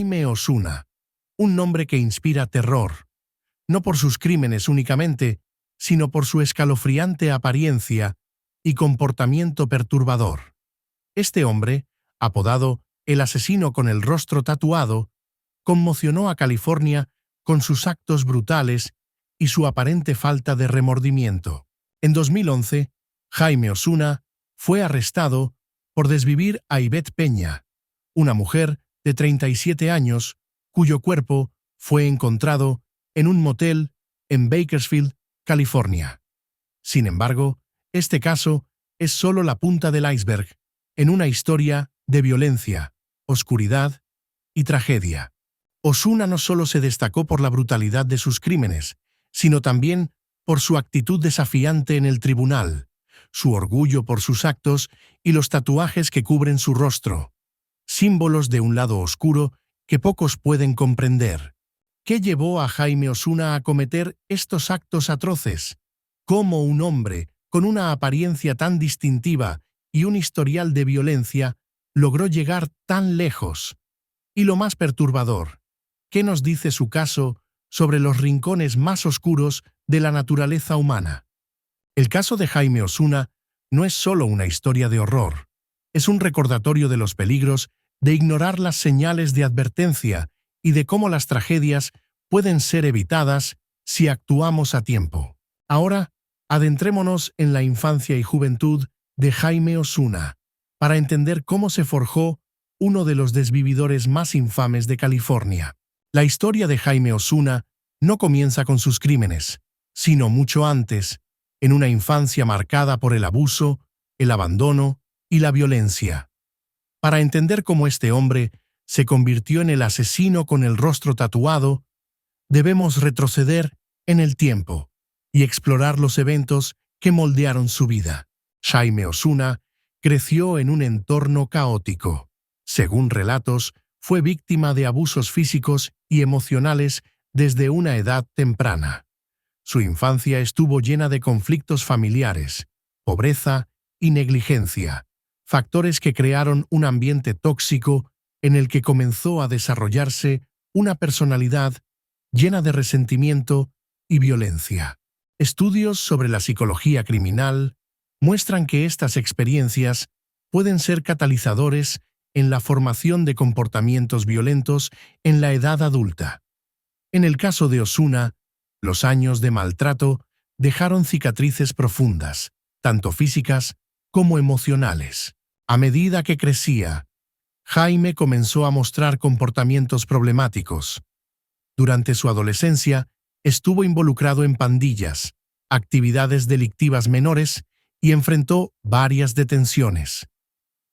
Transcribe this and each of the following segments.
Jaime Osuna, un nombre que inspira terror, no por sus crímenes únicamente, sino por su escalofriante apariencia y comportamiento perturbador. Este hombre, apodado el asesino con el rostro tatuado, conmocionó a California con sus actos brutales y su aparente falta de remordimiento. En 2011, Jaime Osuna fue arrestado por desvivir a Ivette Peña, una mujer de 37 años cuyo cuerpo fue encontrado en un motel en Bakersfield, California. Sin embargo, este caso es solo la punta del iceberg en una historia de violencia, oscuridad y tragedia. Osuna no solo se destacó por la brutalidad de sus crímenes, sino también por su actitud desafiante en el tribunal, su orgullo por sus actos y los tatuajes que cubren su rostro, símbolos de un lado oscuro que pocos pueden comprender. ¿Qué llevó a Jaime Osuna a cometer estos actos atroces? ¿Cómo un hombre con una apariencia tan distintiva y un historial de violencia logró llegar tan lejos? Y lo más perturbador, ¿qué nos dice su caso sobre los rincones más oscuros de la naturaleza humana? El caso de Jaime Osuna no es solo una historia de horror, es un recordatorio de los peligros de ignorar las señales de advertencia y de cómo las tragedias pueden ser evitadas si actuamos a tiempo. Ahora, adentrémonos en la infancia y juventud de Jaime Osuna, para entender cómo se forjó uno de los desvividores más infames de California. La historia de Jaime Osuna no comienza con sus crímenes, sino mucho antes, en una infancia marcada por el abuso, el abandono y la violencia. Para entender cómo este hombre se convirtió en el asesino con el rostro tatuado, debemos retroceder en el tiempo y explorar los eventos que moldearon su vida. Jaime Osuna creció en un entorno caótico. Según relatos, fue víctima de abusos físicos y emocionales desde una edad temprana. Su infancia estuvo llena de conflictos familiares, pobreza y negligencia, factores que crearon un ambiente tóxico en el que comenzó a desarrollarse una personalidad llena de resentimiento y violencia. Estudios sobre la psicología criminal muestran que estas experiencias pueden ser catalizadores en la formación de comportamientos violentos en la edad adulta. En el caso de Osuna, los años de maltrato dejaron cicatrices profundas, tanto físicas como emocionales. A medida que crecía, Jaime comenzó a mostrar comportamientos problemáticos. Durante su adolescencia, estuvo involucrado en pandillas, actividades delictivas menores y enfrentó varias detenciones.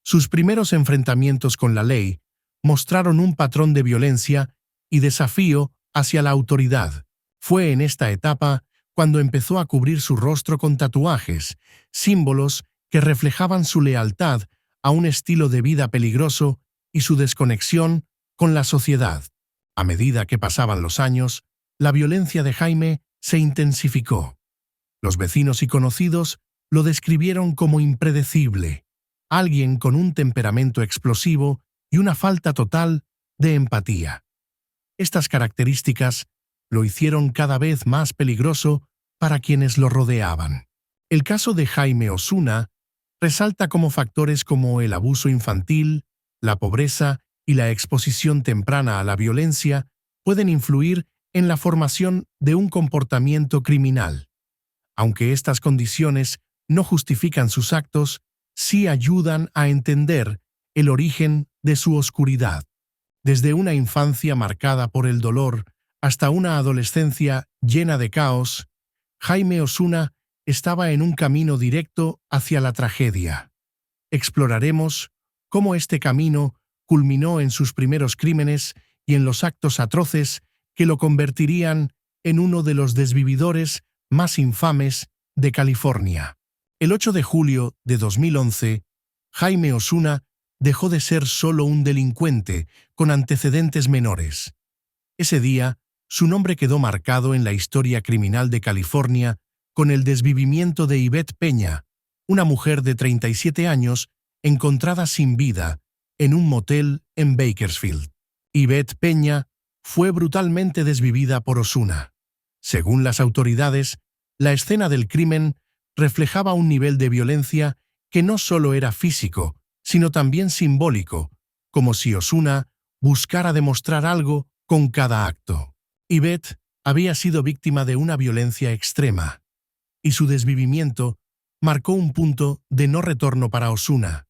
Sus primeros enfrentamientos con la ley mostraron un patrón de violencia y desafío hacia la autoridad. Fue en esta etapa cuando empezó a cubrir su rostro con tatuajes, símbolos que reflejaban su lealtad a un estilo de vida peligroso y su desconexión con la sociedad. A medida que pasaban los años, la violencia de Jaime se intensificó. Los vecinos y conocidos lo describieron como impredecible, alguien con un temperamento explosivo y una falta total de empatía. Estas características lo hicieron cada vez más peligroso para quienes lo rodeaban. El caso de Jaime Osuna resalta cómo factores como el abuso infantil, la pobreza y la exposición temprana a la violencia pueden influir en la formación de un comportamiento criminal. Aunque estas condiciones no justifican sus actos, sí ayudan a entender el origen de su oscuridad. Desde una infancia marcada por el dolor hasta una adolescencia llena de caos, Jaime Osuna estaba en un camino directo hacia la tragedia. Exploraremos cómo este camino culminó en sus primeros crímenes y en los actos atroces que lo convertirían en uno de los desvividores más infames de California. El 8 de julio de 2011, Jaime Osuna dejó de ser solo un delincuente con antecedentes menores. Ese día, su nombre quedó marcado en la historia criminal de California con el desvivimiento de Ivette Peña, una mujer de 37 años encontrada sin vida en un motel en Bakersfield. Ivette Peña fue brutalmente desvivida por Osuna. Según las autoridades, la escena del crimen reflejaba un nivel de violencia que no solo era físico, sino también simbólico, como si Osuna buscara demostrar algo con cada acto. Ivette había sido víctima de una violencia extrema, y su desvivimiento marcó un punto de no retorno para Osuna,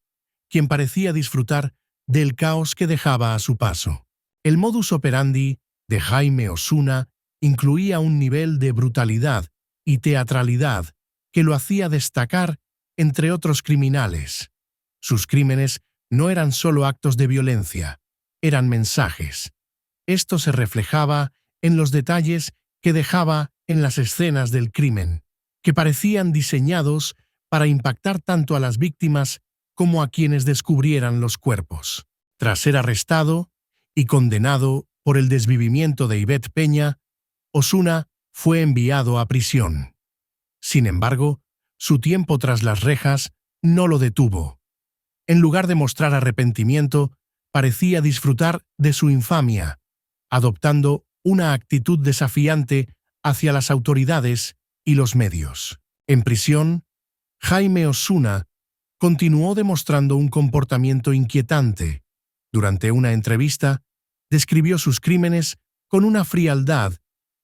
quien parecía disfrutar del caos que dejaba a su paso. El modus operandi de Jaime Osuna incluía un nivel de brutalidad y teatralidad que lo hacía destacar entre otros criminales. Sus crímenes no eran solo actos de violencia, eran mensajes. Esto se reflejaba en los detalles que dejaba en las escenas del crimen, que parecían diseñados para impactar tanto a las víctimas como a quienes descubrieran los cuerpos. Tras ser arrestado y condenado por el desvivimiento de Ivette Peña, Osuna fue enviado a prisión. Sin embargo, su tiempo tras las rejas no lo detuvo. En lugar de mostrar arrepentimiento, parecía disfrutar de su infamia, adoptando una actitud desafiante hacia las autoridades y los medios. En prisión, Jaime Osuna continuó demostrando un comportamiento inquietante. Durante una entrevista, describió sus crímenes con una frialdad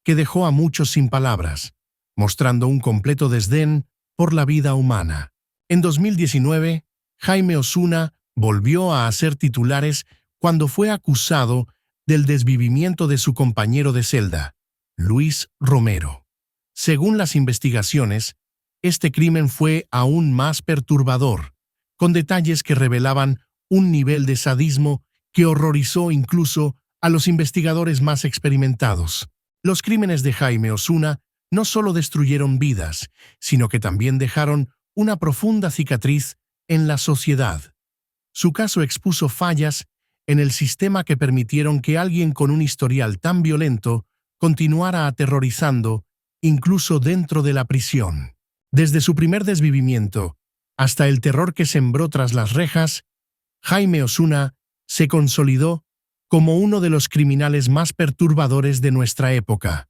que dejó a muchos sin palabras, mostrando un completo desdén por la vida humana. En 2019, Jaime Osuna volvió a hacer titulares cuando fue acusado del desvivimiento de su compañero de celda, Luis Romero. Según las investigaciones, este crimen fue aún más perturbador, con detalles que revelaban un nivel de sadismo que horrorizó incluso a los investigadores más experimentados. Los crímenes de Jaime Osuna no solo destruyeron vidas, sino que también dejaron una profunda cicatriz en la sociedad. Su caso expuso fallas en el sistema que permitieron que alguien con un historial tan violento continuara aterrorizando incluso dentro de la prisión. Desde su primer desvivimiento hasta el terror que sembró tras las rejas, Jaime Osuna se consolidó como uno de los criminales más perturbadores de nuestra época.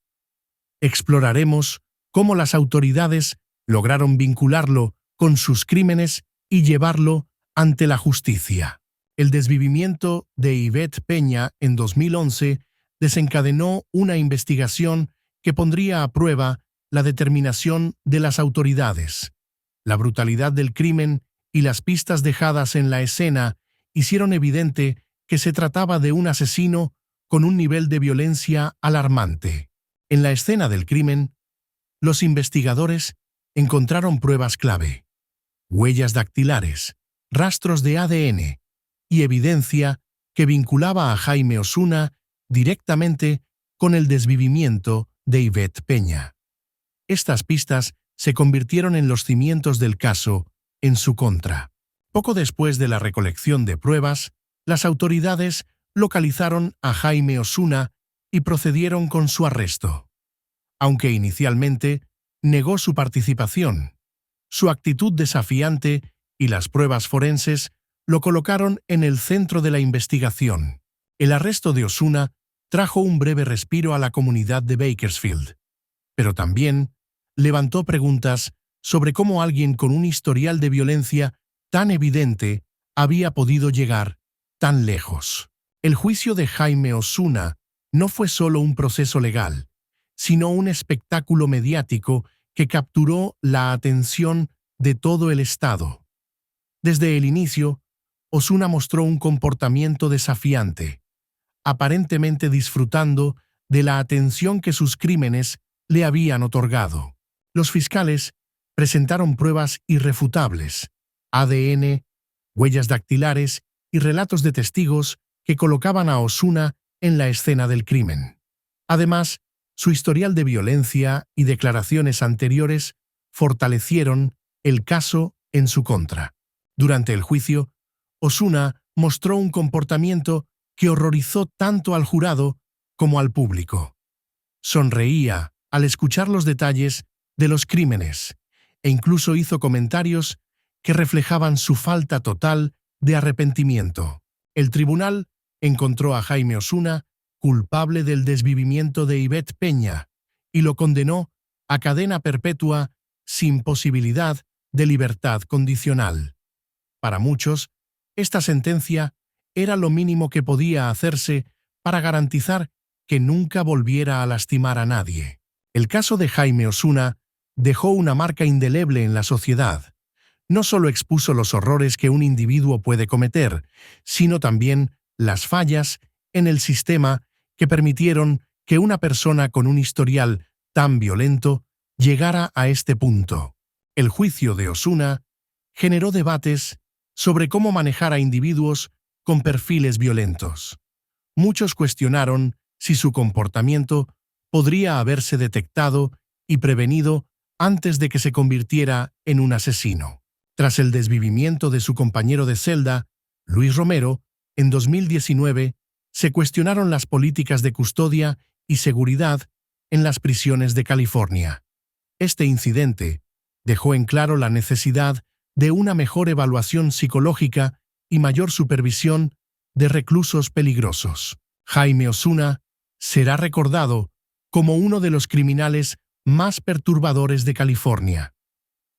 Exploraremos cómo las autoridades lograron vincularlo con sus crímenes y llevarlo ante la justicia. El desvivimiento de Ivette Peña en 2011 desencadenó una investigación que pondría a prueba la determinación de las autoridades. La brutalidad del crimen y las pistas dejadas en la escena hicieron evidente que se trataba de un asesino con un nivel de violencia alarmante. En la escena del crimen, los investigadores encontraron pruebas clave: huellas dactilares, rastros de ADN y evidencia que vinculaba a Jaime Osuna directamente con el desvivimiento de Ivette Peña. Estas pistas se convirtieron en los cimientos del caso en su contra. Poco después de la recolección de pruebas, las autoridades localizaron a Jaime Osuna y procedieron con su arresto. Aunque inicialmente negó su participación, su actitud desafiante y las pruebas forenses lo colocaron en el centro de la investigación. El arresto de Osuna trajo un breve respiro a la comunidad de Bakersfield, pero también levantó preguntas sobre cómo alguien con un historial de violencia tan evidente había podido llegar tan lejos. El juicio de Jaime Osuna no fue solo un proceso legal, sino un espectáculo mediático que capturó la atención de todo el Estado. Desde el inicio, Osuna mostró un comportamiento desafiante, aparentemente disfrutando de la atención que sus crímenes le habían otorgado. Los fiscales presentaron pruebas irrefutables: ADN, huellas dactilares y relatos de testigos que colocaban a Osuna en la escena del crimen. Además, su historial de violencia y declaraciones anteriores fortalecieron el caso en su contra. Durante el juicio, Osuna mostró un comportamiento que horrorizó tanto al jurado como al público. Sonreía al escuchar los detalles de los crímenes e incluso hizo comentarios que reflejaban su falta total de arrepentimiento. El tribunal encontró a Jaime Osuna culpable del desvivimiento de Ivette Peña y lo condenó a cadena perpetua sin posibilidad de libertad condicional. Para muchos, esta sentencia era lo mínimo que podía hacerse para garantizar que nunca volviera a lastimar a nadie. El caso de Jaime Osuna dejó una marca indeleble en la sociedad. No solo expuso los horrores que un individuo puede cometer, sino también las fallas en el sistema que permitieron que una persona con un historial tan violento llegara a este punto. El juicio de Osuna generó debates sobre cómo manejar a individuos con perfiles violentos. Muchos cuestionaron si su comportamiento podría haberse detectado y prevenido antes de que se convirtiera en un asesino. Tras el desvivimiento de su compañero de celda, Luis Romero, en 2019, se cuestionaron las políticas de custodia y seguridad en las prisiones de California. Este incidente dejó en claro la necesidad de una mejor evaluación psicológica y mayor supervisión de reclusos peligrosos. Jaime Osuna será recordado como uno de los criminales más perturbadores de California.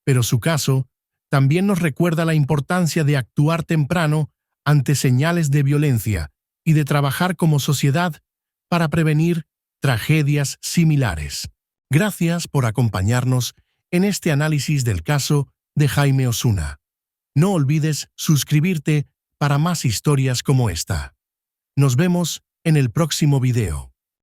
Pero su caso también nos recuerda la importancia de actuar temprano ante señales de violencia y de trabajar como sociedad para prevenir tragedias similares. Gracias por acompañarnos en este análisis del caso de Jaime Osuna. No olvides suscribirte para más historias como esta. Nos vemos en el próximo video.